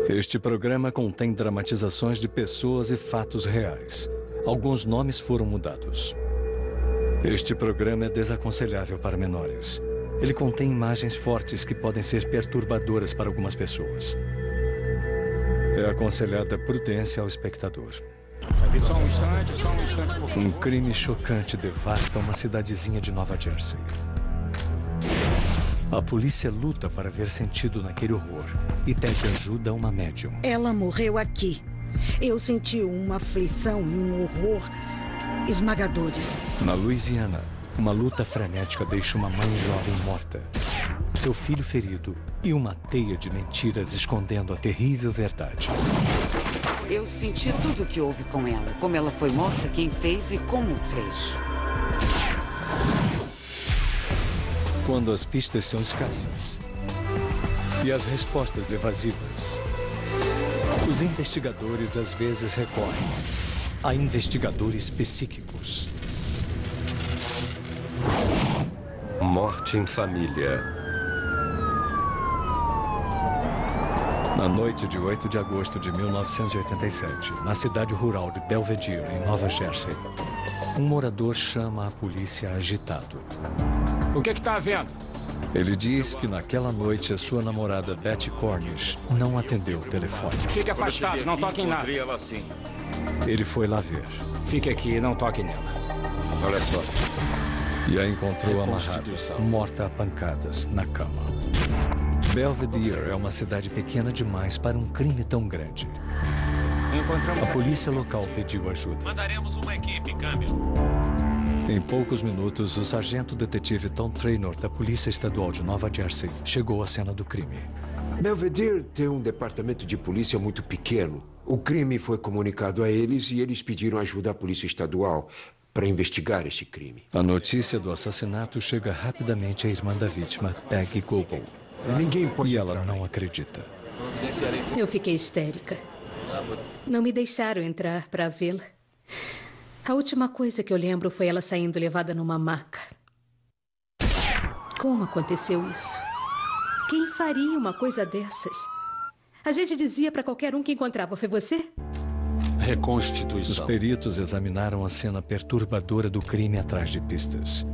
Este programa contém dramatizações de pessoas e fatos reais. Alguns nomes foram mudados. Este programa é desaconselhável para menores. Ele contém imagens fortes que podem ser perturbadoras para algumas pessoas. É aconselhada prudência ao espectador. Só um instante, por favor. Um crime chocante devasta uma cidadezinha de Nova Jersey. A polícia luta para ver sentido naquele horror e pede ajuda a uma médium. Ela morreu aqui. Eu senti uma aflição e um horror esmagadores. Na Louisiana, uma luta frenética deixa uma mãe jovem morta, seu filho ferido e uma teia de mentiras escondendo a terrível verdade. Eu senti tudo o que houve com ela. Como ela foi morta, quem fez e como fez. Quando as pistas são escassas e as respostas evasivas, os investigadores às vezes recorrem a investigadores psíquicos. Morte em família. Na noite de 8 de agosto de 1987, na cidade rural de Belvedere, em Nova Jersey, um morador chama a polícia agitado. O que está havendo? Ele diz que naquela noite a sua namorada Betty Cornish não atendeu o telefone. Fique afastado, não toque em nada. Ela assim. Ele foi lá ver Fique aqui e não toque nela. Olha só. e a encontrou amarrada, morta a pancadas, na cama. Belvedere é uma cidade pequena demais para um crime tão grande. Encontramos A polícia local pediu ajuda. Mandaremos uma equipe, câmbio. Em poucos minutos, o sargento detetive Tom Traynor, da Polícia Estadual de Nova Jersey, chegou à cena do crime. Belvedere tem um departamento de polícia muito pequeno. O crime foi comunicado a eles e eles pediram ajuda à Polícia Estadual para investigar este crime. A notícia do assassinato chega rapidamente à irmã da vítima, Peggy Goble. Ninguém pode E ela entrar. não acredita. Eu fiquei histérica. Não me deixaram entrar para vê-la. A última coisa que eu lembro foi ela saindo levada numa maca. Como aconteceu isso? Quem faria uma coisa dessas? A gente dizia para qualquer um que encontrava. Foi você? Os Reconstituição. peritos examinaram a cena perturbadora do crime atrás de pistas.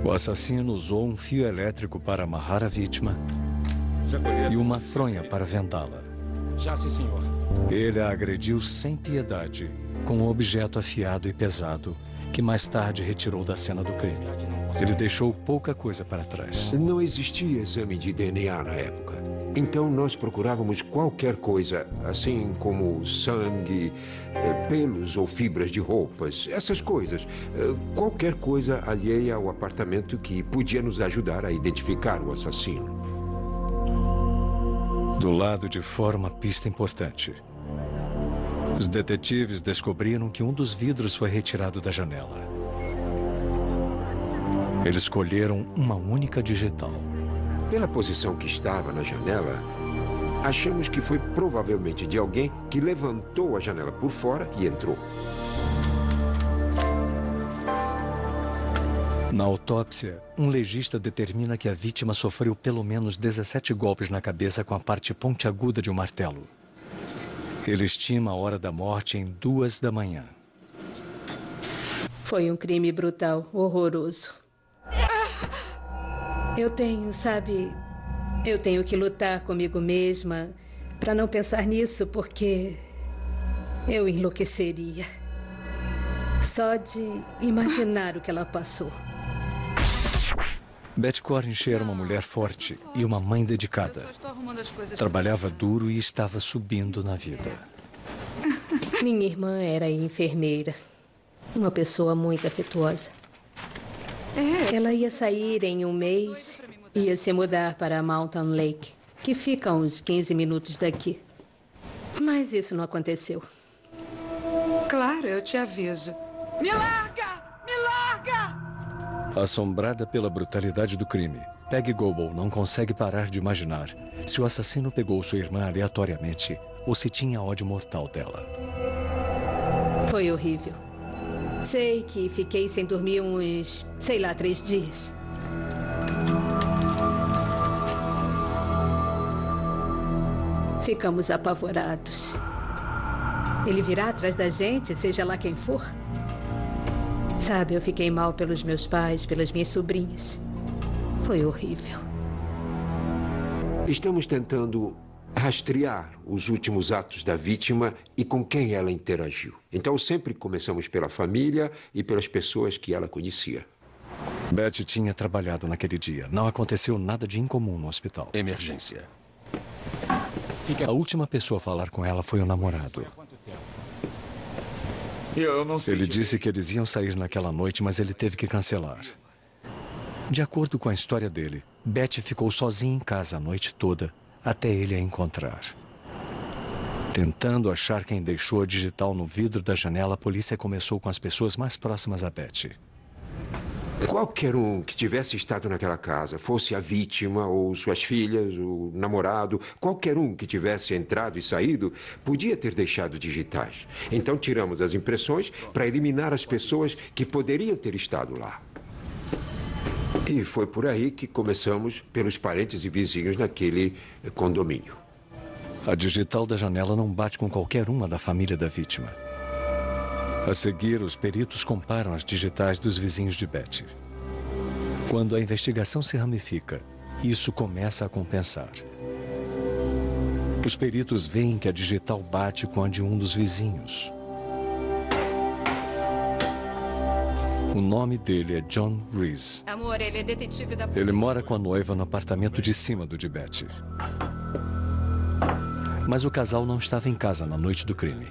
O assassino usou um fio elétrico para amarrar a vítima e uma fronha para vendá-la. Já, sim, senhor. Ele a agrediu sem piedade, com um objeto afiado e pesado, que mais tarde retirou da cena do crime. Ele deixou pouca coisa para trás. Não existia exame de DNA na época. Então nós procurávamos qualquer coisa, assim como sangue, pelos ou fibras de roupas, essas coisas. Qualquer coisa alheia ao apartamento que podia nos ajudar a identificar o assassino. Do lado de fora, uma pista importante. Os detetives descobriram que um dos vidros foi retirado da janela. Eles escolheram uma única digital. Pela posição que estava na janela, achamos que foi provavelmente de alguém que levantou a janela por fora e entrou. Na autópsia, um legista determina que a vítima sofreu pelo menos 17 golpes na cabeça com a parte pontiaguda de um martelo. Ele estima a hora da morte em 2 da manhã. Foi um crime brutal, horroroso. Eu tenho que lutar comigo mesma para não pensar nisso, porque eu enlouqueceria. Só de imaginar o que ela passou. Betty Cornish era uma mulher forte e uma mãe dedicada. Trabalhava duro e estava subindo na vida. Minha irmã era enfermeira. Uma pessoa muito afetuosa. Ela ia sair em um mês, ia se mudar para Mountain Lake, que fica a uns 15 minutos daqui. Mas isso não aconteceu. Claro, eu te aviso. Me larga! Me larga! Assombrada pela brutalidade do crime, Peggy Goble não consegue parar de imaginar se o assassino pegou sua irmã aleatoriamente ou se tinha ódio mortal dela. Foi horrível. Sei que fiquei sem dormir uns, 3 dias. Ficamos apavorados. Ele virá atrás da gente, seja lá quem for. Sabe, eu fiquei mal pelos meus pais, pelas minhas sobrinhas. Foi horrível. Estamos tentando rastrear os últimos atos da vítima e com quem ela interagiu. Então, sempre começamos pela família e pelas pessoas que ela conhecia. Betty tinha trabalhado naquele dia. Não aconteceu nada de incomum no hospital. Emergência. A última pessoa a falar com ela foi o namorado. Eu não sei. Ele disse que eles iam sair naquela noite, mas ele teve que cancelar. De acordo com a história dele, Betty ficou sozinha em casa a noite toda, até ele a encontrar. Tentando achar quem deixou a digital no vidro da janela, a polícia começou com as pessoas mais próximas a Betty. Qualquer um que tivesse estado naquela casa, fosse a vítima ou suas filhas, o namorado, qualquer um que tivesse entrado e saído, podia ter deixado digitais. Então tiramos as impressões para eliminar as pessoas que poderiam ter estado lá. E foi por aí que começamos pelos parentes e vizinhos naquele condomínio. A digital da janela não bate com qualquer uma da família da vítima. A seguir, os peritos comparam as digitais dos vizinhos de Betty. Quando a investigação se ramifica, isso começa a compensar. Os peritos veem que a digital bate com a de um dos vizinhos. O nome dele é John Reese. Amor, ele é detetive da... Ele mora com a noiva no apartamento de cima do de Betty. Mas o casal não estava em casa na noite do crime.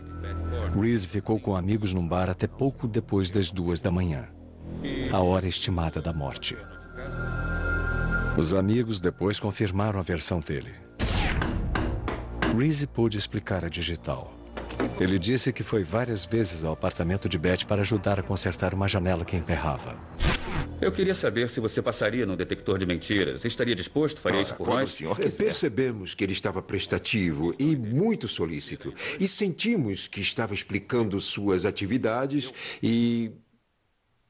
Reese ficou com amigos num bar até pouco depois das 2 da manhã, a hora estimada da morte. Os amigos depois confirmaram a versão dele. Reese pôde explicar a digital. Ele disse que foi várias vezes ao apartamento de Betty para ajudar a consertar uma janela que emperrava. Eu queria saber se você passaria no detector de mentiras. Estaria disposto? Faria isso por nós? Percebemos que ele estava prestativo e muito solícito. E sentimos que estava explicando suas atividades e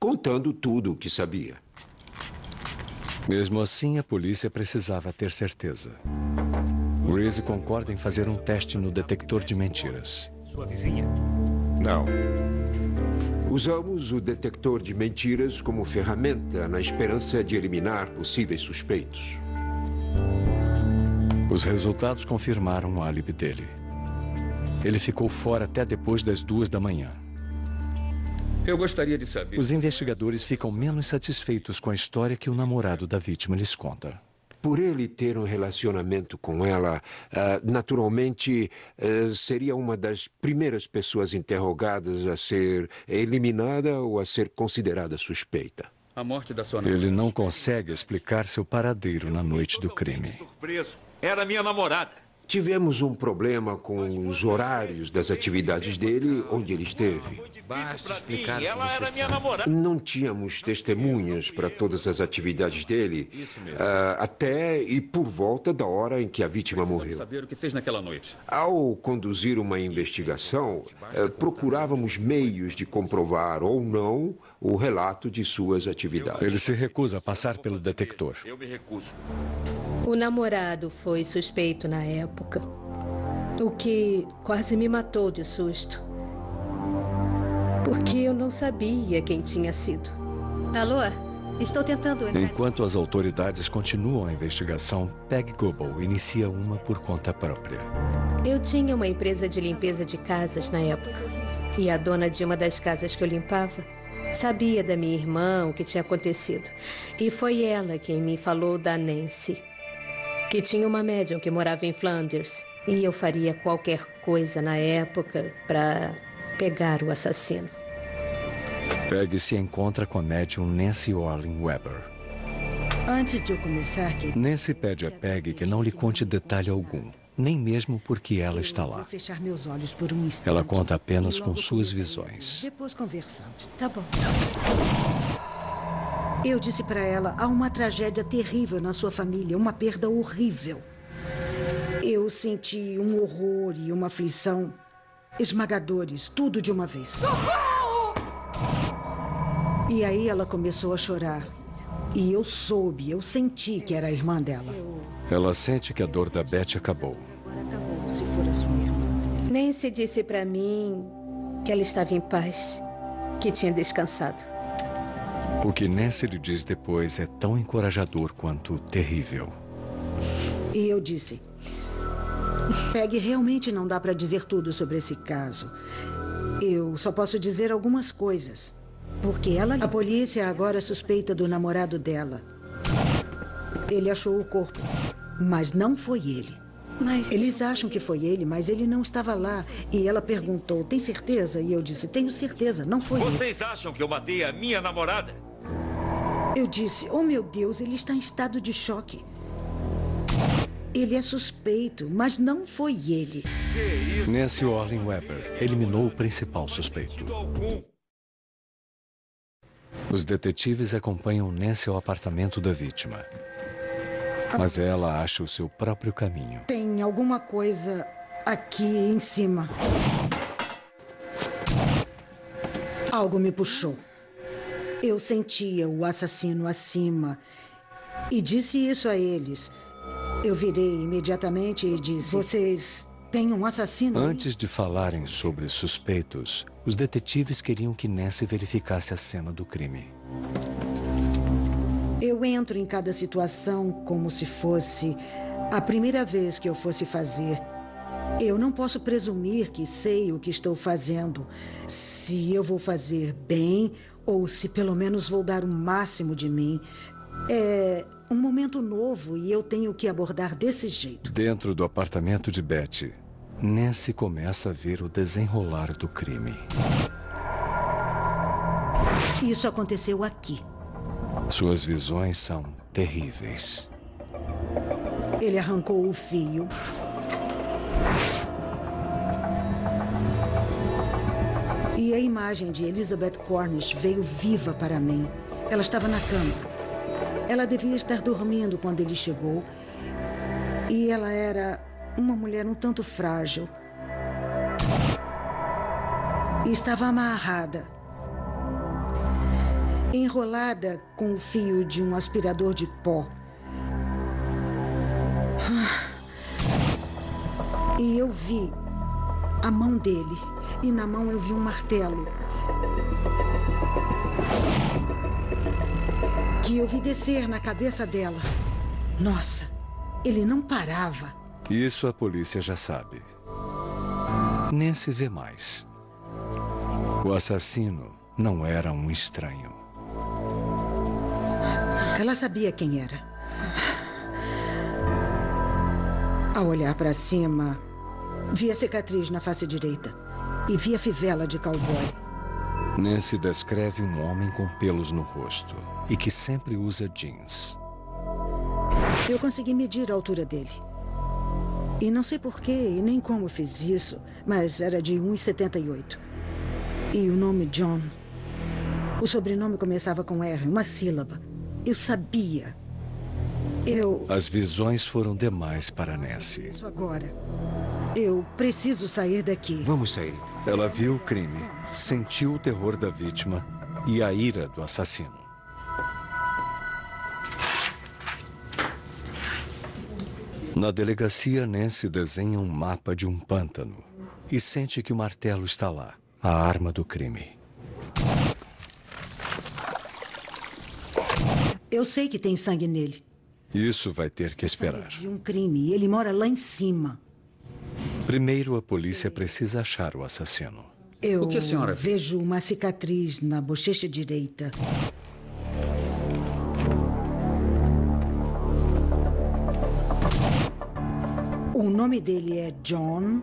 contando tudo o que sabia. Mesmo assim, a polícia precisava ter certeza. Reese concorda em fazer um teste no detector de mentiras. Sua vizinha? Não. Usamos o detector de mentiras como ferramenta na esperança de eliminar possíveis suspeitos. Os resultados confirmaram o álibi dele. Ele ficou fora até depois das 2 da manhã. Eu gostaria de saber... Os investigadores ficam menos satisfeitos com a história que o namorado da vítima lhes conta. Por ele ter um relacionamento com ela, naturalmente, seria uma das primeiras pessoas interrogadas a ser eliminada ou a ser considerada suspeita. A morte da sua Ele não consegue explicar seu paradeiro na noite do crime. Surpreso. Era minha namorada. Tivemos um problema com os horários das atividades dele, onde ele esteve. Basta explicar que você sabe. Não tínhamos testemunhas para todas as atividades dele, até e por volta da hora em que a vítima morreu. Saber o que fez naquela noite. Ao conduzir uma investigação, procurávamos meios de comprovar ou não o relato de suas atividades. Ele se recusa a passar pelo detector. Eu me recuso. O namorado foi suspeito na época, o que quase me matou de susto. Porque eu não sabia quem tinha sido. Alô? Estou tentando entrar... Enquanto as autoridades continuam a investigação, Peg Goebel inicia uma por conta própria. Eu tinha uma empresa de limpeza de casas na época. E a dona de uma das casas que eu limpava sabia da minha irmã, o que tinha acontecido. E foi ela quem me falou da Nancy, que tinha uma médium que morava em Flanders. E eu faria qualquer coisa na época para pegar o assassino. Peg se encontra com a médium Nancy Orlin Weber. Antes de eu começar, querido... Nancy pede a Peg que não lhe conte detalhe algum, nem mesmo porque ela está lá. Vou fechar meus olhos por um instante. Ela conta apenas com suas visões. Depois conversamos. Tá bom. Eu disse para ela, há uma tragédia terrível na sua família, uma perda horrível. Eu senti um horror e uma aflição esmagadores, tudo de uma vez. Socorro! E aí ela começou a chorar. E eu soube, eu senti que era a irmã dela. Ela sente que a dor da Betty acabou. como se for a sua irmã. Nancy disse pra mim que ela estava em paz, que tinha descansado. O que Nancy lhe diz depois é tão encorajador quanto terrível. E eu disse: Peg, realmente não dá para dizer tudo sobre esse caso. Eu só posso dizer algumas coisas. Porque a polícia agora suspeita do namorado dela. Ele achou o corpo, mas não foi ele. Eles acham que foi ele, mas ele não estava lá. E ela perguntou: tem certeza? E eu disse: tenho certeza, não foi ele. Vocês acham que eu matei a minha namorada? Eu disse: oh meu Deus, ele está em estado de choque. Ele é suspeito, mas não foi ele. Nancy Orlin Weber eliminou o principal suspeito. Os detetives acompanham Nancy ao apartamento da vítima. Mas ela acha o seu próprio caminho. Tem alguma coisa aqui em cima. Algo me puxou. Eu sentia o assassino acima e disse isso a eles. Eu virei imediatamente e disse: vocês têm um assassino aí? Antes de falarem sobre suspeitos, os detetives queriam que Nancy verificasse a cena do crime. Eu entro em cada situação como se fosse a primeira vez que eu fosse fazer. Eu não posso presumir que sei o que estou fazendo, se eu vou fazer bem ou se pelo menos vou dar o máximo de mim. É um momento novo e eu tenho que abordar desse jeito. Dentro do apartamento de Betty, Nancy começa a ver o desenrolar do crime. Isso aconteceu aqui. Suas visões são terríveis. Ele arrancou o fio. E a imagem de Elizabeth Cornish veio viva para mim. Ela estava na cama. Ela devia estar dormindo quando ele chegou. E ela era uma mulher um tanto frágil. E estava amarrada. Enrolada com o fio de um aspirador de pó. E eu vi a mão dele. E na mão eu vi um martelo. Que eu vi descer na cabeça dela. Nossa, ele não parava. Isso a polícia já sabe. Nancy vê mais. O assassino não era um estranho. Ela sabia quem era. Ao olhar para cima, vi a cicatriz na face direita e vi a fivela de cowboy. Nancy descreve um homem com pelos no rosto e que sempre usa jeans. Eu consegui medir a altura dele. E não sei porquê e nem como fiz isso, mas era de 1,78. E o nome John. O sobrenome começava com R, uma sílaba. Eu sabia. As visões foram demais para Nancy. Isso agora. Eu preciso sair daqui. Vamos sair. Ela viu o crime, sentiu o terror da vítima e a ira do assassino. Na delegacia, Nancy desenha um mapa de um pântano e sente que o martelo está lá, a arma do crime. Eu sei que tem sangue nele. Isso vai ter que esperar. De um crime. Ele mora lá em cima. Primeiro, a polícia precisa achar o assassino. Eu O que a senhora vê? vejo uma cicatriz na bochecha direita. O nome dele é John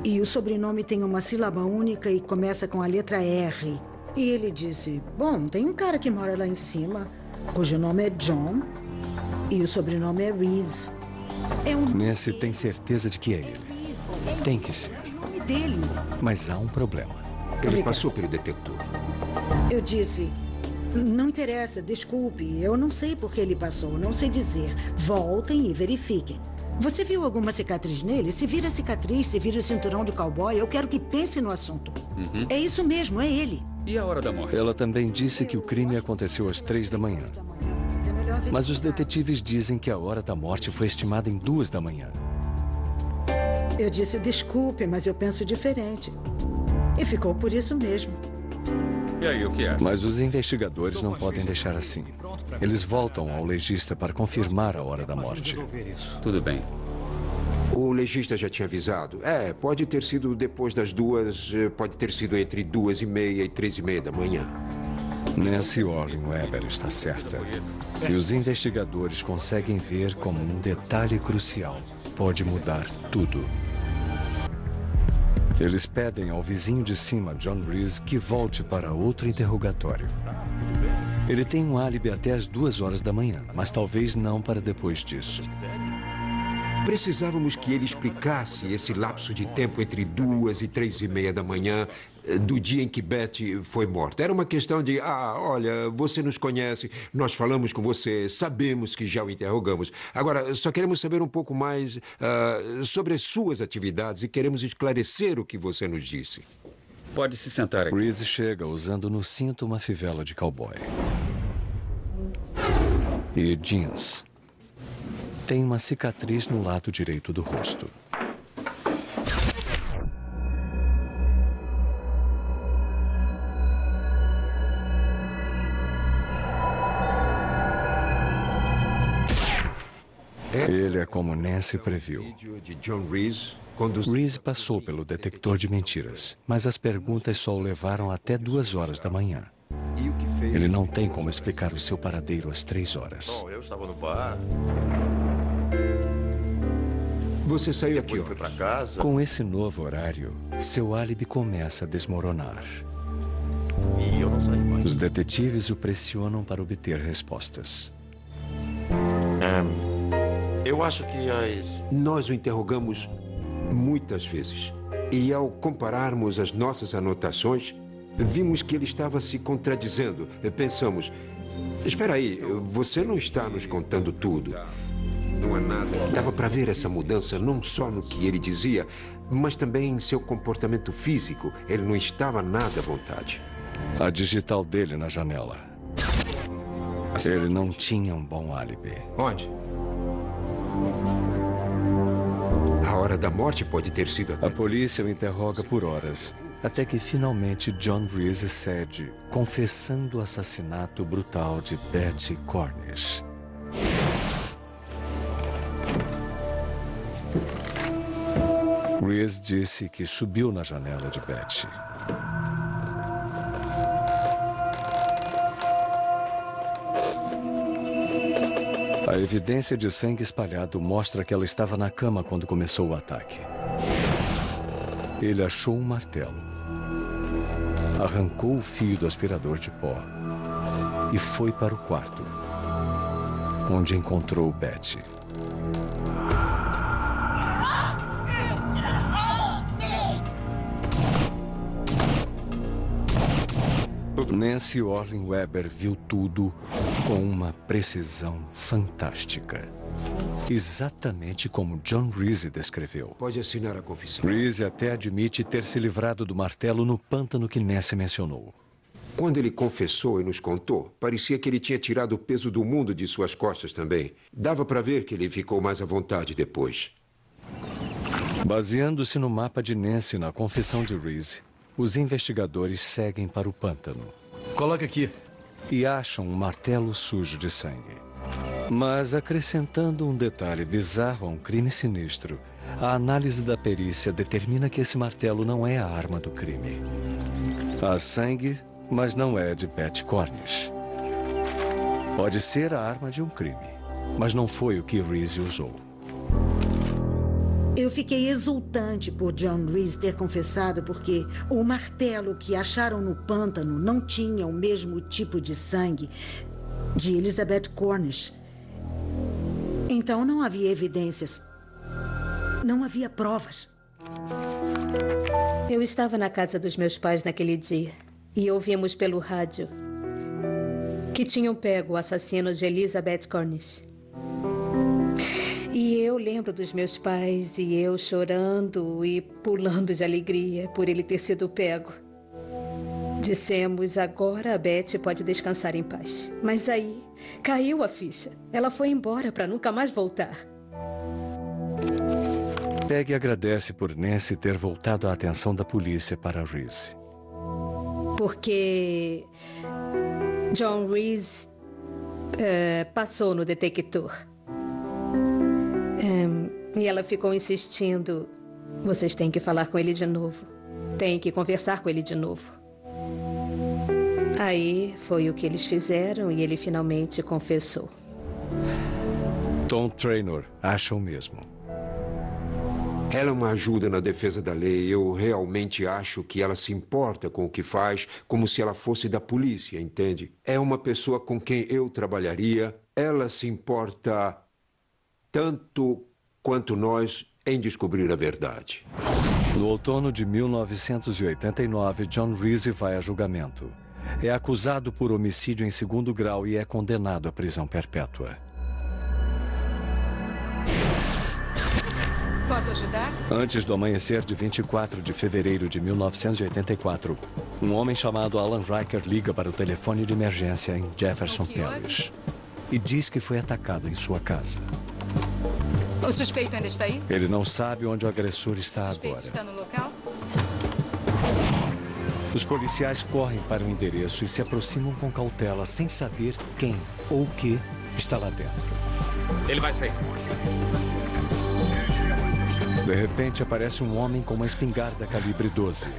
e o sobrenome tem uma sílaba única e começa com a letra R. E ele disse: bom, tem um cara que mora lá em cima, cujo nome é John e o sobrenome é Reese. Nancy tem certeza de que é ele. Tem que ser. É o nome dele. Mas há um problema. Ele passou pelo detector. Eu disse: não interessa, desculpe. Eu não sei por que ele passou, não sei dizer. Voltem e verifiquem. Você viu alguma cicatriz nele? Se vira a cicatriz, se vira o cinturão de cowboy, eu quero que pense no assunto. É isso mesmo, é ele. E a hora da morte? Ela também disse que o crime aconteceu às 3 da manhã. Mas os detetives dizem que a hora da morte foi estimada em 2 da manhã. Eu disse desculpe, mas eu penso diferente. E ficou por isso mesmo. E aí, o que é? Mas os investigadores não podem deixar assim. Eles voltam ao legista para confirmar a hora da morte. Tudo bem. O legista já tinha avisado. Pode ter sido depois das 2, pode ter sido entre 2:30 e 3:30 da manhã. Nancy Orlean Weber está certa. E os investigadores conseguem ver como um detalhe crucial pode mudar tudo. Eles pedem ao vizinho de cima, John Reese, que volte para outro interrogatório. Ele tem um álibi até as 2 horas da manhã, mas talvez não para depois disso. Precisávamos que ele explicasse esse lapso de tempo entre 2 e 3:30 da manhã do dia em que Betty foi morta. Era uma questão de, olha, você nos conhece, nós falamos com você, sabemos que já o interrogamos. Agora, só queremos saber um pouco mais sobre as suas atividades e queremos esclarecer o que você nos disse. Pode se sentar aqui. Reese chega usando no cinto uma fivela de cowboy. E jeans. Tem uma cicatriz no lado direito do rosto. Ele é como Nancy previu. Reese passou pelo detector de mentiras, mas as perguntas só o levaram até 2 horas da manhã. Ele não tem como explicar o seu paradeiro às 3 horas. Bom, eu estava no bar. Você saiu aqui, foi para casa. Com esse novo horário, seu álibi começa a desmoronar. E eu não saí mais. Os detetives o pressionam para obter respostas. Eu acho que Nós o interrogamos muitas vezes. E ao compararmos as nossas anotações, vimos que ele estava se contradizendo. Pensamos, espera aí, você não está nos contando tudo. Não há nada. Dava para ver essa mudança não só no que ele dizia, mas também em seu comportamento físico. Ele não estava nada à vontade. A digital dele na janela. Ele não tinha um bom álibi. Onde? A hora da morte pode ter sido até... A polícia o interroga por horas, até que finalmente John Reese cede, confessando o assassinato brutal de Betty Cornish. Reese disse que subiu na janela de Betty. A evidência de sangue espalhado mostra que ela estava na cama quando começou o ataque. Ele achou um martelo, arrancou o fio do aspirador de pó e foi para o quarto, onde encontrou Betty. Nancy Orlean Weber viu tudo com uma precisão fantástica. Exatamente como John Reese descreveu. Pode assinar a confissão. Reese até admite ter se livrado do martelo no pântano que Nancy mencionou. Quando ele confessou e nos contou, parecia que ele tinha tirado o peso do mundo de suas costas também. Dava para ver que ele ficou mais à vontade depois. Baseando-se no mapa de Nancy na confissão de Reese, os investigadores seguem para o pântano. Coloca aqui. E acham um martelo sujo de sangue. Mas acrescentando um detalhe bizarro a um crime sinistro, a análise da perícia determina que esse martelo não é a arma do crime. Há sangue, mas não é de Betty Cornish. Pode ser a arma de um crime, mas não foi o que Reese usou. Eu fiquei exultante por John Reese ter confessado porque o martelo que acharam no pântano não tinha o mesmo tipo de sangue de Elizabeth Cornish. Então não havia evidências. Não havia provas. Eu estava na casa dos meus pais naquele dia e ouvimos pelo rádio que tinham pego o assassino de Elizabeth Cornish. E eu lembro dos meus pais e eu chorando e pulando de alegria por ele ter sido pego. Dissemos, agora a Betty pode descansar em paz. Mas aí caiu a ficha. Ela foi embora para nunca mais voltar. Peggy agradece por Nancy ter voltado a atenção da polícia para Reese. Porque John Reese passou no detector. E ela ficou insistindo. Vocês têm que falar com ele de novo. Têm que conversar com ele de novo. Aí foi o que eles fizeram e ele finalmente confessou. Tom Trainor acha o mesmo. Ela é uma ajuda na defesa da lei. Eu realmente acho que ela se importa com o que faz, como se ela fosse da polícia, entende? É uma pessoa com quem eu trabalharia. Ela se importa tanto quanto nós em descobrir a verdade. No outono de 1989, John Reese vai a julgamento. É acusado por homicídio em segundo grau e é condenado à prisão perpétua. Posso ajudar? Antes do amanhecer de 24 de fevereiro de 1984, um homem chamado Alan Riker liga para o telefone de emergência em Jefferson Parish e diz que foi atacado em sua casa. O suspeito ainda está aí? Ele não sabe onde o agressor está agora. O suspeito está no local? Os policiais correm para o endereço e se aproximam com cautela, sem saber quem ou o que está lá dentro. Ele vai sair. De repente, aparece um homem com uma espingarda calibre 12.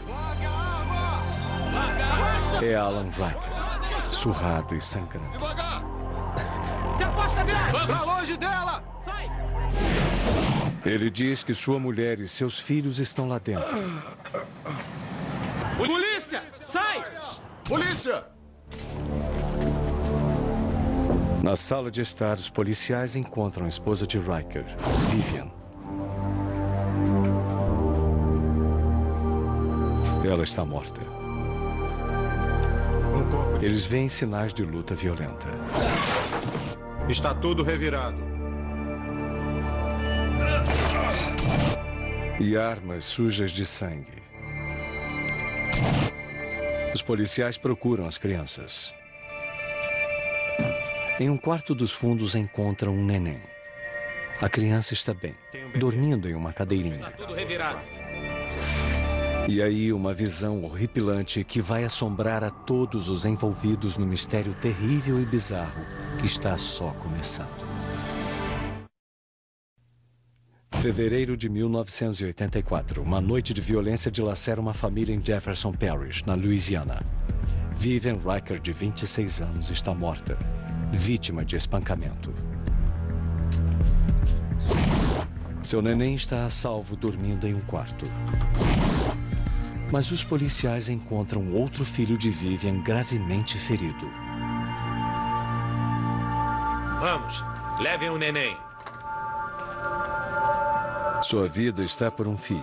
É Alan Riker, surrado e sangrando. Se afasta dela! Pra longe dela! Sai! Ele diz que sua mulher e seus filhos estão lá dentro. Polícia! Sai! Polícia! Na sala de estar, os policiais encontram a esposa de Riker, Vivian. Ela está morta. Eles veem sinais de luta violenta. Está tudo revirado. E armas sujas de sangue. Os policiais procuram as crianças. Em um quarto dos fundos encontram um neném. A criança está bem, dormindo em uma cadeirinha. Está tudo revirado. E aí uma visão horripilante que vai assombrar a todos os envolvidos no mistério terrível e bizarro que está só começando. Fevereiro de 1984, uma noite de violência dilacera uma família em Jefferson Parish, na Louisiana. Vivian Riker, de 26 anos, está morta, vítima de espancamento. Seu neném está a salvo dormindo em um quarto. Mas os policiais encontram outro filho de Vivian gravemente ferido. Vamos, levem o neném. Sua vida está por um fio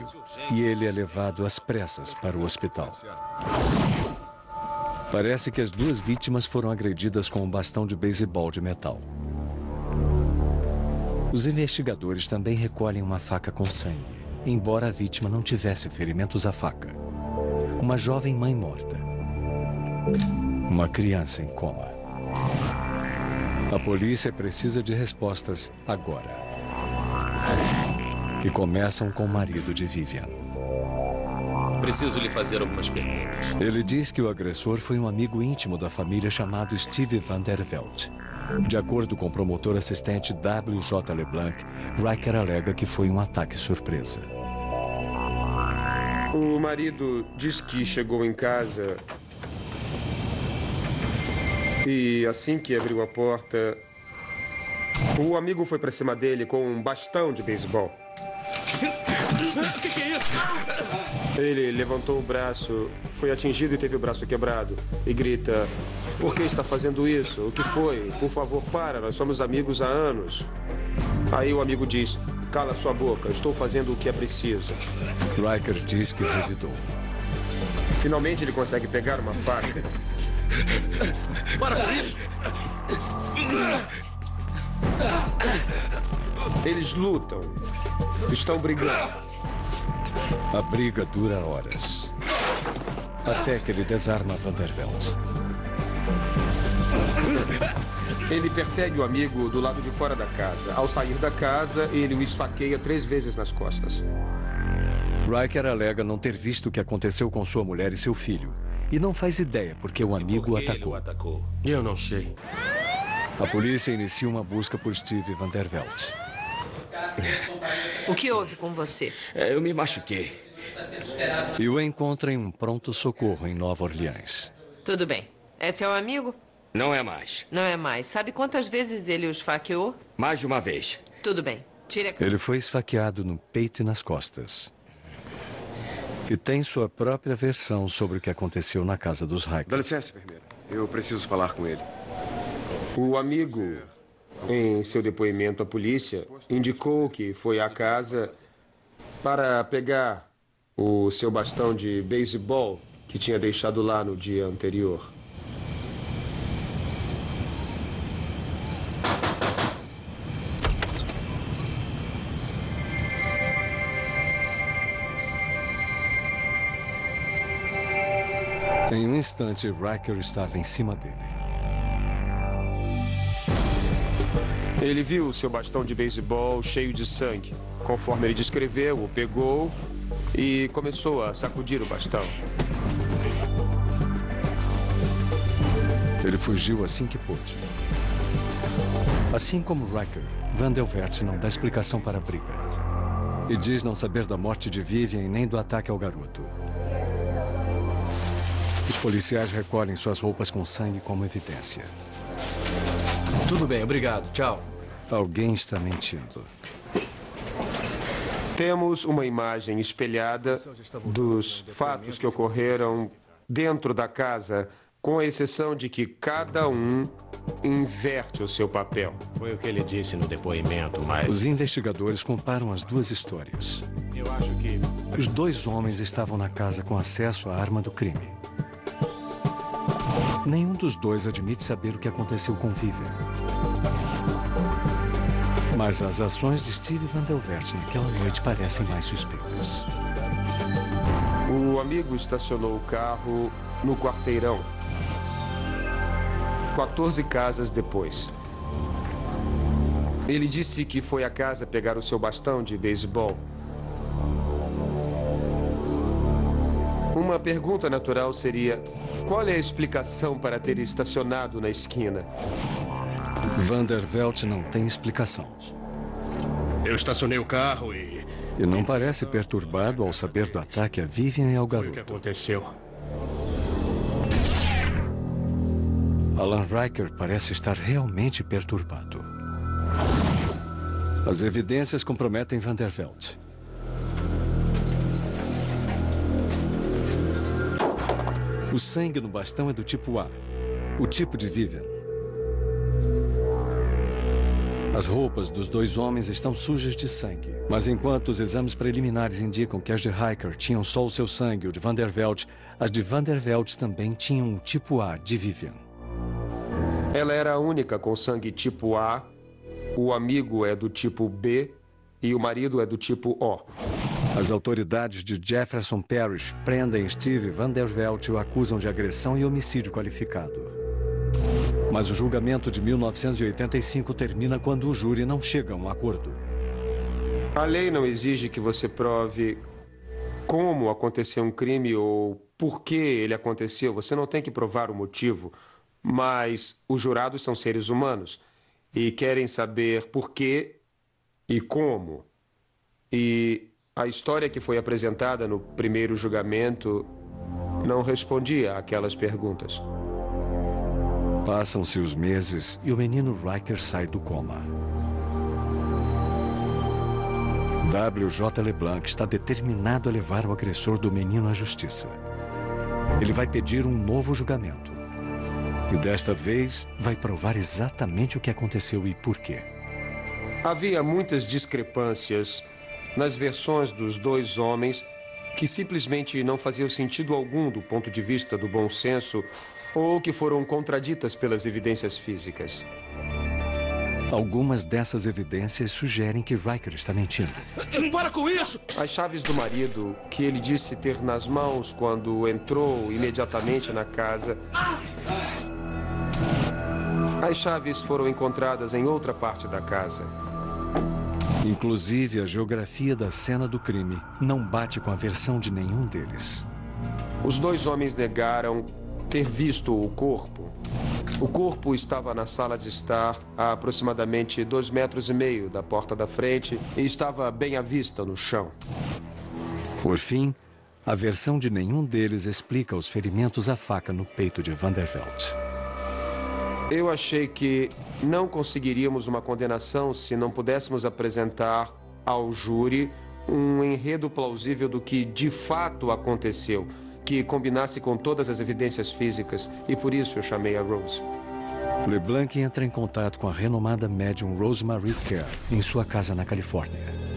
e ele é levado às pressas para o hospital. Parece que as duas vítimas foram agredidas com um bastão de beisebol de metal. Os investigadores também recolhem uma faca com sangue, embora a vítima não tivesse ferimentos à faca. Uma jovem mãe morta. Uma criança em coma. A polícia precisa de respostas agora. E começam com o marido de Vivian. Preciso lhe fazer algumas perguntas. Ele diz que o agressor foi um amigo íntimo da família chamado Steve Van der Veld. De acordo com o promotor assistente W.J. LeBlanc, Riker alega que foi um ataque surpresa. O marido diz que chegou em casa e assim que abriu a porta, o amigo foi para cima dele com um bastão de beisebol. O que é isso? Ele levantou o braço, foi atingido e teve o braço quebrado. E grita: "Por que está fazendo isso? O que foi? Por favor, para, nós somos amigos há anos." Aí o amigo diz: "Cala sua boca, estou fazendo o que é preciso." Riker diz que revidou. Finalmente ele consegue pegar uma faca. Para com isso! Eles lutam. Estão brigando. A briga dura horas. Até que ele desarma Van der Veld. Ele persegue o amigo do lado de fora da casa. Ao sair da casa, ele o esfaqueia 3 vezes nas costas. Riker alega não ter visto o que aconteceu com sua mulher e seu filho. E não faz ideia porque o amigo o atacou. Eu não sei. A polícia inicia uma busca por Steve Van der Velde. O que houve com você? Eu me machuquei. E o encontra em um pronto-socorro em Nova Orleans. Tudo bem. É seu amigo? Não é mais. Não é mais. Sabe quantas vezes ele o esfaqueou? Mais de uma vez. Tudo bem. Tire a... Ele foi esfaqueado no peito e nas costas. E tem sua própria versão sobre o que aconteceu na casa dos Riker. Dá licença, enfermeira. Eu preciso falar com ele. O amigo, em seu depoimento à polícia, indicou que foi à casa para pegar o seu bastão de beisebol que tinha deixado lá no dia anterior. Em um instante, Riker estava em cima dele. Ele viu o seu bastão de beisebol cheio de sangue. Conforme ele descreveu, o pegou e começou a sacudir o bastão. Ele fugiu assim que pôde. Assim como Riker, Van der Velde não dá explicação para a briga. E diz não saber da morte de Vivian nem do ataque ao garoto. Os policiais recolhem suas roupas com sangue como evidência. Tudo bem, obrigado. Tchau. Alguém está mentindo. Temos uma imagem espelhada dos fatos que ocorreram dentro da casa, com a exceção de que cada um inverte o seu papel. Foi o que ele disse no depoimento, mas... Os investigadores comparam as duas histórias. Eu acho que... Os 2 homens estavam na casa com acesso à arma do crime. Nenhum dos 2 admite saber o que aconteceu com Vivian. Mas as ações de Steve Van der Velde naquela noite parecem mais suspeitas. O amigo estacionou o carro no quarteirão. 14 casas depois. Ele disse que foi à casa pegar o seu bastão de beisebol. Uma pergunta natural seria: qual é a explicação para ter estacionado na esquina? Van der Velde não tem explicação. Eu estacionei o carro e... E não parece perturbado ao saber do ataque a Vivian e ao garoto. Foi o que aconteceu. Alan Riker parece estar realmente perturbado. As evidências comprometem Van der Velde. O sangue no bastão é do tipo A, o tipo de Vivian. As roupas dos 2 homens estão sujas de sangue, mas enquanto os exames preliminares indicam que as de Riker tinham só o seu sangue e o de Van der Velde, as de Van der Velde também tinham o tipo A de Vivian. Ela era a única com sangue tipo A, o amigo é do tipo B e o marido é do tipo O. As autoridades de Jefferson Parish prendem Steve Van der Velde e o acusam de agressão e homicídio qualificado. Mas o julgamento de 1985 termina quando o júri não chega a um acordo. A lei não exige que você prove como aconteceu um crime ou por que ele aconteceu. Você não tem que provar o motivo, mas os jurados são seres humanos e querem saber por quê e como. E a história que foi apresentada no primeiro julgamento não respondia àquelas perguntas. Passam-se os meses e o menino Riker sai do coma. W.J. LeBlanc está determinado a levar o agressor do menino à justiça. Ele vai pedir um novo julgamento. E desta vez vai provar exatamente o que aconteceu e por quê. Havia muitas discrepâncias nas versões dos 2 homens que simplesmente não faziam sentido algum do ponto de vista do bom senso ou que foram contraditas pelas evidências físicas. Algumas dessas evidências sugerem que Riker está mentindo. Para com isso! As chaves do marido, que ele disse ter nas mãos quando entrou imediatamente na casa, As chaves foram encontradas em outra parte da casa. Inclusive, a geografia da cena do crime não bate com a versão de nenhum deles. Os dois homens negaram ter visto o corpo. O corpo estava na sala de estar a aproximadamente 2,5 metros da porta da frente e estava bem à vista no chão. Por fim, a versão de nenhum deles explica os ferimentos à faca no peito de Vanderveld. Eu achei que não conseguiríamos uma condenação se não pudéssemos apresentar ao júri um enredo plausível do que de fato aconteceu, que combinasse com todas as evidências físicas, e por isso eu chamei a Rose. LeBlanc entra em contato com a renomada médium Rosemary Kerr em sua casa na Califórnia.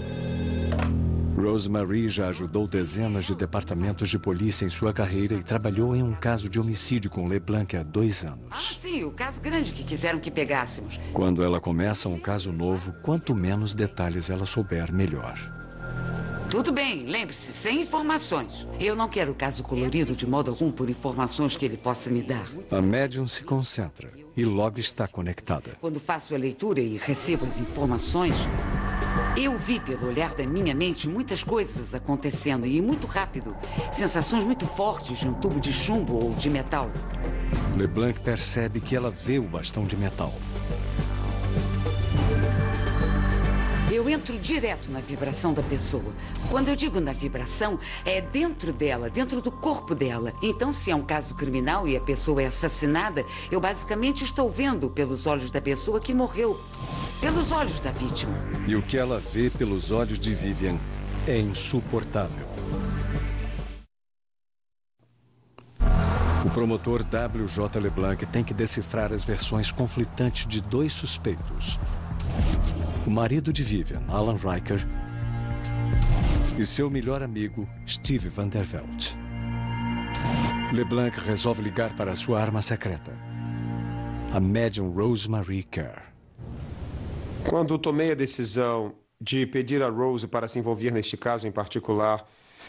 Rosemary já ajudou dezenas de departamentos de polícia em sua carreira e trabalhou em um caso de homicídio com LeBlanc há 2 anos. Ah, sim, o caso grande que quiseram que pegássemos. Quando ela começa um caso novo, quanto menos detalhes ela souber, melhor. Tudo bem, lembre-se, sem informações. Eu não quero o caso colorido de modo algum por informações que ele possa me dar. A médium se concentra e logo está conectada. Quando faço a leitura e recebo as informações, eu vi pelo olhar da minha mente muitas coisas acontecendo e muito rápido. Sensações muito fortes de um tubo de chumbo ou de metal. LeBlanc percebe que ela vê o bastão de metal. Eu entro direto na vibração da pessoa. Quando eu digo na vibração, é dentro dela, dentro do corpo dela. Então, se é um caso criminal e a pessoa é assassinada, eu basicamente estou vendo pelos olhos da pessoa que morreu. Pelos olhos da vítima. E o que ela vê pelos olhos de Vivian é insuportável. O promotor W.J. LeBlanc tem que decifrar as versões conflitantes de 2 suspeitos. O marido de Vivian, Alan Riker, e seu melhor amigo, Steve Vanderveld. LeBlanc resolve ligar para sua arma secreta, a médium Rosemary Kerr. Quando tomei a decisão de pedir a Rose para se envolver neste caso em particular,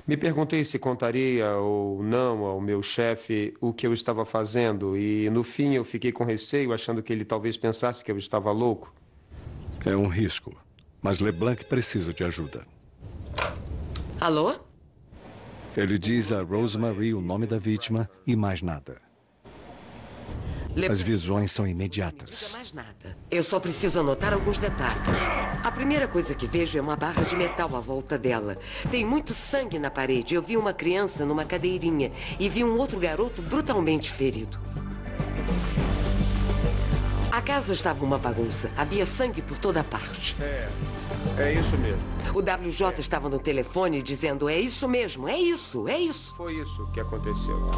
me perguntei se contaria ou não ao meu chefe o que eu estava fazendo e, no fim, eu fiquei com receio, achando que ele talvez pensasse que eu estava louco. É um risco, mas LeBlanc precisa de ajuda. Alô? Ele diz a Rosemary o nome da vítima e mais nada. As visões são imediatas. Não diga mais nada. Eu só preciso anotar alguns detalhes. A primeira coisa que vejo é uma barra de metal à volta dela. Tem muito sangue na parede. Eu vi uma criança numa cadeirinha e vi um outro garoto brutalmente ferido. A casa estava uma bagunça. Havia sangue por toda parte. É isso mesmo. O WJ estava no telefone dizendo: é isso mesmo, é isso, é isso. Foi isso que aconteceu.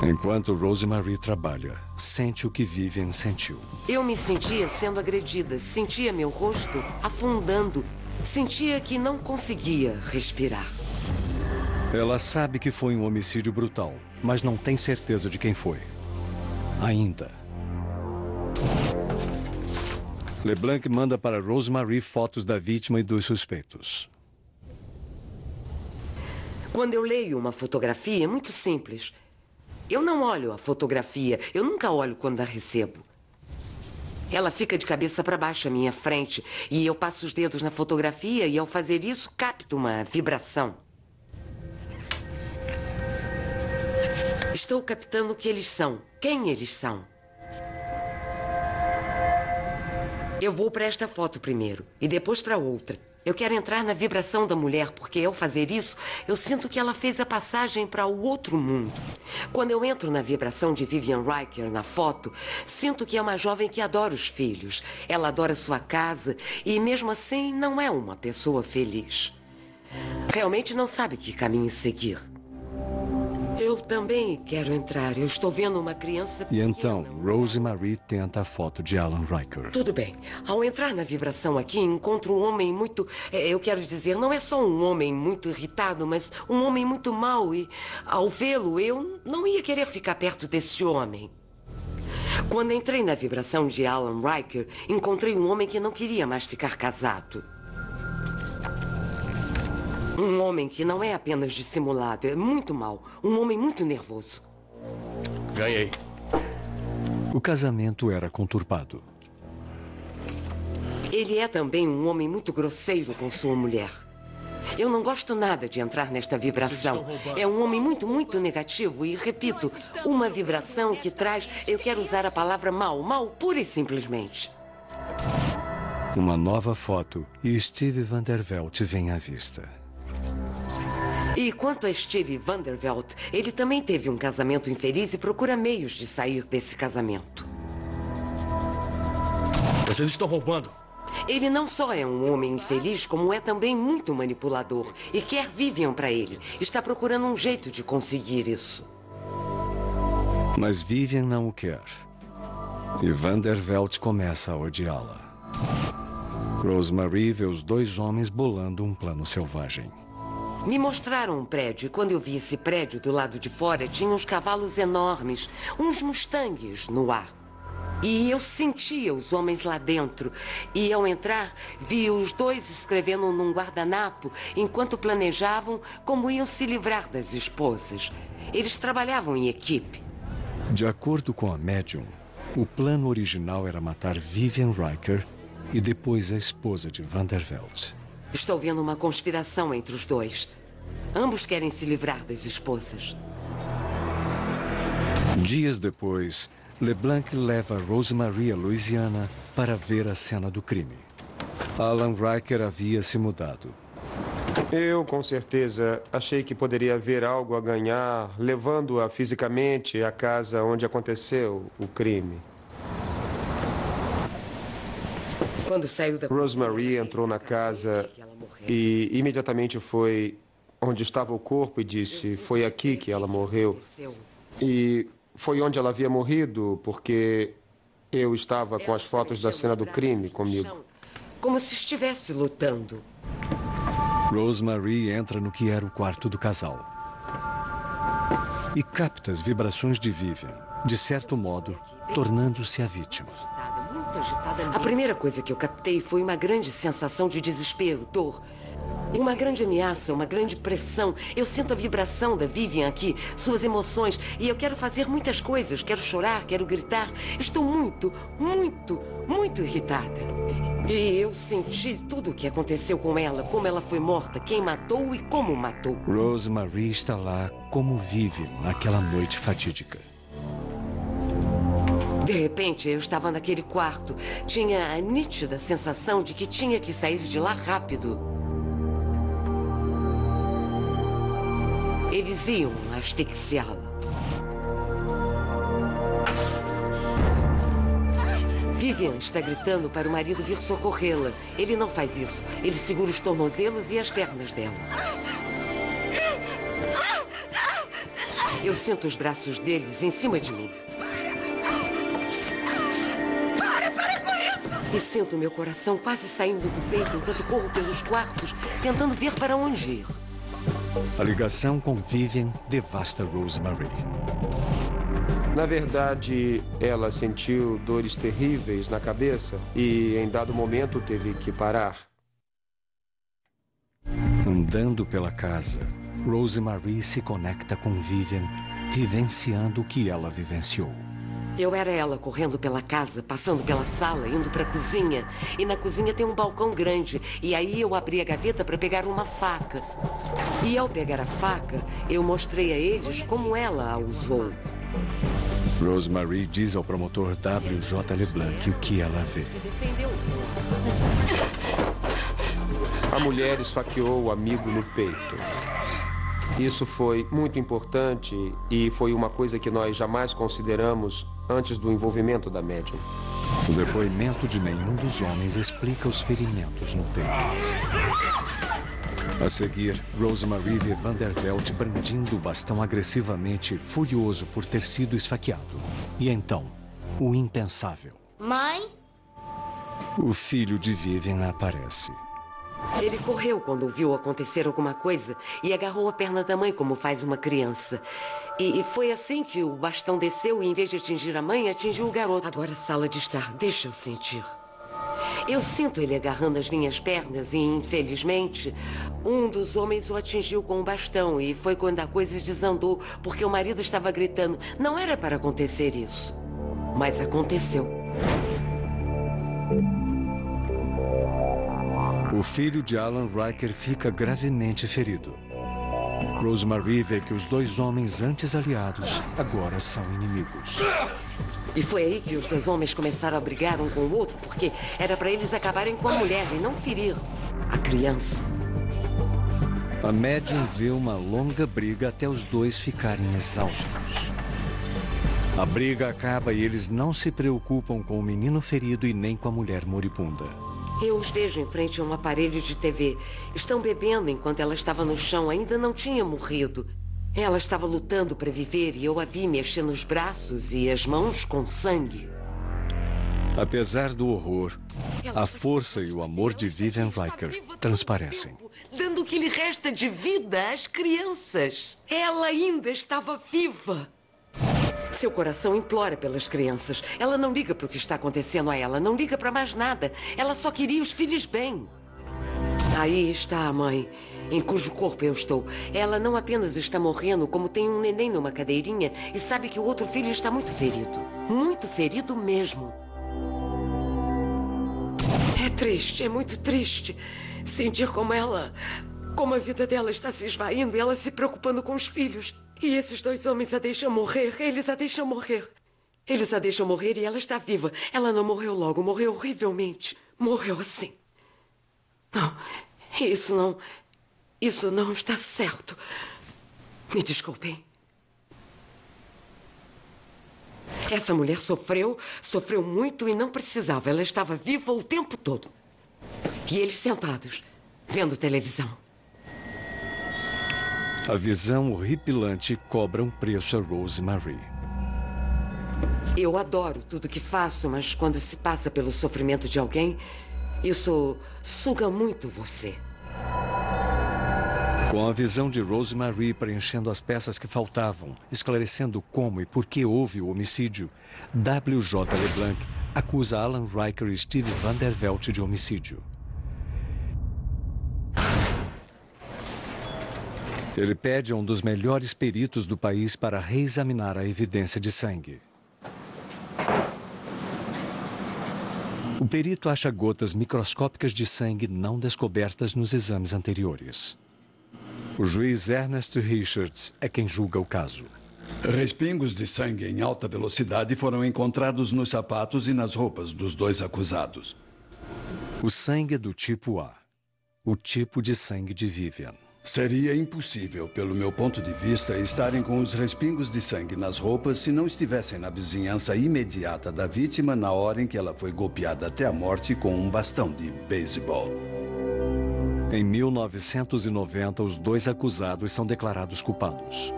Enquanto Rosemary trabalha, sente o que Vivian sentiu. Eu me sentia sendo agredida, sentia meu rosto afundando, sentia que não conseguia respirar. Ela sabe que foi um homicídio brutal, mas não tem certeza de quem foi. Ainda. LeBlanc manda para Rosemary fotos da vítima e dos suspeitos. Quando eu leio uma fotografia, é muito simples. Eu não olho a fotografia, eu nunca olho quando a recebo. Ela fica de cabeça para baixo à minha frente e eu passo os dedos na fotografia e, ao fazer isso, capto uma vibração. Estou captando o que eles são, quem eles são. Eu vou para esta foto primeiro e depois para outra. Eu quero entrar na vibração da mulher, porque ao fazer isso, eu sinto que ela fez a passagem para o outro mundo. Quando eu entro na vibração de Vivian Riker na foto, sinto que é uma jovem que adora os filhos. Ela adora sua casa e, mesmo assim, não é uma pessoa feliz. Realmente não sabe que caminho seguir. Eu também quero entrar. Eu estou vendo uma criança pequena. E então, Rosemary tenta a foto de Alan Riker. Tudo bem. Ao entrar na vibração aqui, encontro um homem muito... Eu quero dizer, não é só um homem muito irritado, mas um homem muito mau. E, ao vê-lo, eu não ia querer ficar perto desse homem. Quando entrei na vibração de Alan Riker, encontrei um homem que não queria mais ficar casado. Um homem que não é apenas dissimulado, é muito mau. Um homem muito nervoso. Ganhei. O casamento era conturbado. Ele é também um homem muito grosseiro com sua mulher. Eu não gosto nada de entrar nesta vibração. É um homem muito, muito negativo e, repito, uma vibração que traz... Eu quero usar a palavra mal, mal pura e simplesmente. Uma nova foto e Steve Vandervelt vem à vista. E quanto a Steve Vandervelt, ele também teve um casamento infeliz e procura meios de sair desse casamento. Vocês estão roubando. Ele não só é um homem infeliz, como é também muito manipulador. E quer Vivian para ele. Está procurando um jeito de conseguir isso. Mas Vivian não o quer. E Vandervelt começa a odiá-la. Rosemary vê os dois homens bolando um plano selvagem. Me mostraram um prédio e quando eu vi esse prédio do lado de fora, tinha uns cavalos enormes, uns mustangues no ar. E eu sentia os homens lá dentro. E ao entrar, vi os dois escrevendo num guardanapo enquanto planejavam como iam se livrar das esposas. Eles trabalhavam em equipe. De acordo com a médium, o plano original era matar Vivian Riker e depois a esposa de Vandervelt. Estou vendo uma conspiração entre os dois. Ambos querem se livrar das esposas. Dias depois, LeBlanc leva Rosemary a Louisiana para ver a cena do crime. Alan Riker havia se mudado. Eu, com certeza, achei que poderia haver algo a ganhar levando-a fisicamente à casa onde aconteceu o crime. Quando saiu da... Rosemary entrou na casa e imediatamente foi onde estava o corpo e disse: foi aqui que ela morreu. E foi onde ela havia morrido porque eu estava com as fotos da cena do crime comigo. Como se estivesse lutando. Rosemary entra no que era o quarto do casal. E capta as vibrações de Vivian, de certo modo, tornando-se a vítima. A primeira coisa que eu captei foi uma grande sensação de desespero, dor. Uma grande ameaça, uma grande pressão. Eu sinto a vibração da Vivian aqui, suas emoções. E eu quero fazer muitas coisas. Quero chorar, quero gritar. Estou muito, muito, muito irritada. E eu senti tudo o que aconteceu com ela. Como ela foi morta, quem matou e como matou. Rosemary está lá como Vivian naquela noite fatídica. De repente, eu estava naquele quarto. Tinha a nítida sensação de que tinha que sair de lá rápido. Eles iam asfixiá-la. Vivian está gritando para o marido vir socorrê-la. Ele não faz isso. Ele segura os tornozelos e as pernas dela. Eu sinto os braços deles em cima de mim. Para com isso! E sinto meu coração quase saindo do peito enquanto corro pelos quartos, tentando ver para onde ir. A ligação com Vivian devasta Rosemary. Na verdade, ela sentiu dores terríveis na cabeça e, em dado momento, teve que parar. Andando pela casa, Rosemary se conecta com Vivian, vivenciando o que ela vivenciou. Eu era ela correndo pela casa, passando pela sala, indo para a cozinha. E na cozinha tem um balcão grande. E aí eu abri a gaveta para pegar uma faca. E ao pegar a faca, eu mostrei a eles como ela a usou. Rosemary diz ao promotor W.J. LeBlanc o que ela vê. A mulher esfaqueou o amigo no peito. Isso foi muito importante e foi uma coisa que nós jamais consideramos antes do envolvimento da médium. O depoimento de nenhum dos homens explica os ferimentos no peito. A seguir, Rosemary vê Vandervelt brandindo o bastão agressivamente, furioso por ter sido esfaqueado. E então, o impensável. Mãe? O filho de Vivian aparece. Ele correu quando ouviu acontecer alguma coisa e agarrou a perna da mãe como faz uma criança. E foi assim que o bastão desceu e, em vez de atingir a mãe, atingiu o garoto. Agora, sala de estar, deixa eu sentir. Eu sinto ele agarrando as minhas pernas e, infelizmente, um dos homens o atingiu com um bastão. E foi quando a coisa desandou, porque o marido estava gritando. Não era para acontecer isso. Mas aconteceu. O filho de Alan Riker fica gravemente ferido. Rosemary vê que os dois homens antes aliados agora são inimigos. E foi aí que os dois homens começaram a brigar um com o outro, porque era para eles acabarem com a mulher e não ferir a criança. A médium vê uma longa briga até os dois ficarem exaustos. A briga acaba e eles não se preocupam com o menino ferido e nem com a mulher moribunda. Eu os vejo em frente a um aparelho de TV. Estão bebendo enquanto ela estava no chão. Ainda não tinha morrido. Ela estava lutando para viver e eu a vi mexer nos braços e as mãos com sangue. Apesar do horror, a força e o amor de Vivian Riker transparecem. Dando o que lhe resta de vida às crianças. Ela ainda estava viva. Seu coração implora pelas crianças. Ela não liga para o que está acontecendo a ela. Não liga para mais nada. Ela só queria os filhos bem. Aí está a mãe, em cujo corpo eu estou. Ela não apenas está morrendo, como tem um neném numa cadeirinha e sabe que o outro filho está muito ferido. Muito ferido mesmo. É triste, é muito triste sentir como a vida dela está se esvaindo e ela se preocupando com os filhos. E esses dois homens a deixam morrer, eles a deixam morrer. Eles a deixam morrer e ela está viva. Ela não morreu logo, morreu horrivelmente. Morreu assim. Não, isso não está certo. Me desculpem. Essa mulher sofreu muito e não precisava. Ela estava viva o tempo todo. E eles sentados, vendo televisão. A visão horripilante cobra um preço a Rosemary. Eu adoro tudo que faço, mas quando se passa pelo sofrimento de alguém, isso suga muito você. Com a visão de Rosemary preenchendo as peças que faltavam, esclarecendo como e por que houve o homicídio, W.J. LeBlanc acusa Alan Riker e Steve Vandervelt de homicídio. Ele pede a um dos melhores peritos do país para reexaminar a evidência de sangue. O perito acha gotas microscópicas de sangue não descobertas nos exames anteriores. O juiz Ernest Richards é quem julga o caso. Respingos de sangue em alta velocidade foram encontrados nos sapatos e nas roupas dos dois acusados. O sangue é do tipo A, o tipo de sangue de Vivian. Seria impossível, pelo meu ponto de vista, estarem com os respingos de sangue nas roupas se não estivessem na vizinhança imediata da vítima na hora em que ela foi golpeada até a morte com um bastão de beisebol. Em 1990, os dois acusados são declarados culpados.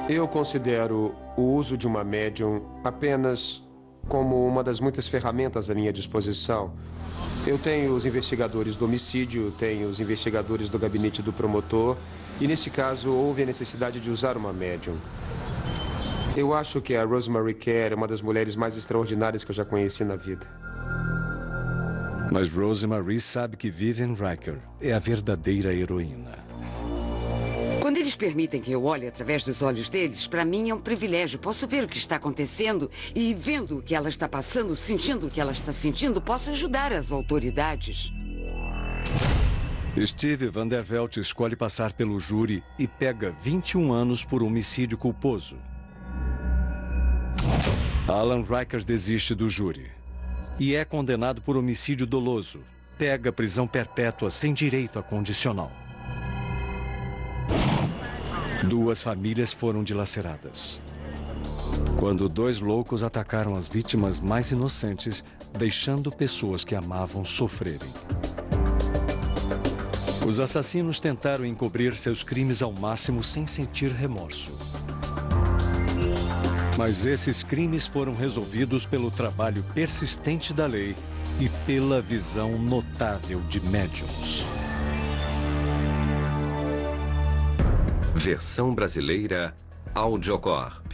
Eu considero o uso de uma médium apenas como uma das muitas ferramentas à minha disposição. Eu tenho os investigadores do homicídio, tenho os investigadores do gabinete do promotor, e nesse caso houve a necessidade de usar uma médium. Eu acho que a Rosemary Kerr é uma das mulheres mais extraordinárias que eu já conheci na vida. Mas Rosemary sabe que Vivian Riker é a verdadeira heroína. Quando eles permitem que eu olhe através dos olhos deles, para mim é um privilégio. Posso ver o que está acontecendo e, vendo o que ela está passando, sentindo o que ela está sentindo, posso ajudar as autoridades. Steve Vandervelt escolhe passar pelo júri e pega 21 anos por homicídio culposo. Alan Riker desiste do júri e é condenado por homicídio doloso. Pega prisão perpétua sem direito a condicional. Duas famílias foram dilaceradas quando dois loucos atacaram as vítimas mais inocentes, deixando pessoas que amavam sofrerem. Os assassinos tentaram encobrir seus crimes ao máximo sem sentir remorso. Mas esses crimes foram resolvidos pelo trabalho persistente da lei e pela visão notável de médiuns. Versão brasileira Audiocorp.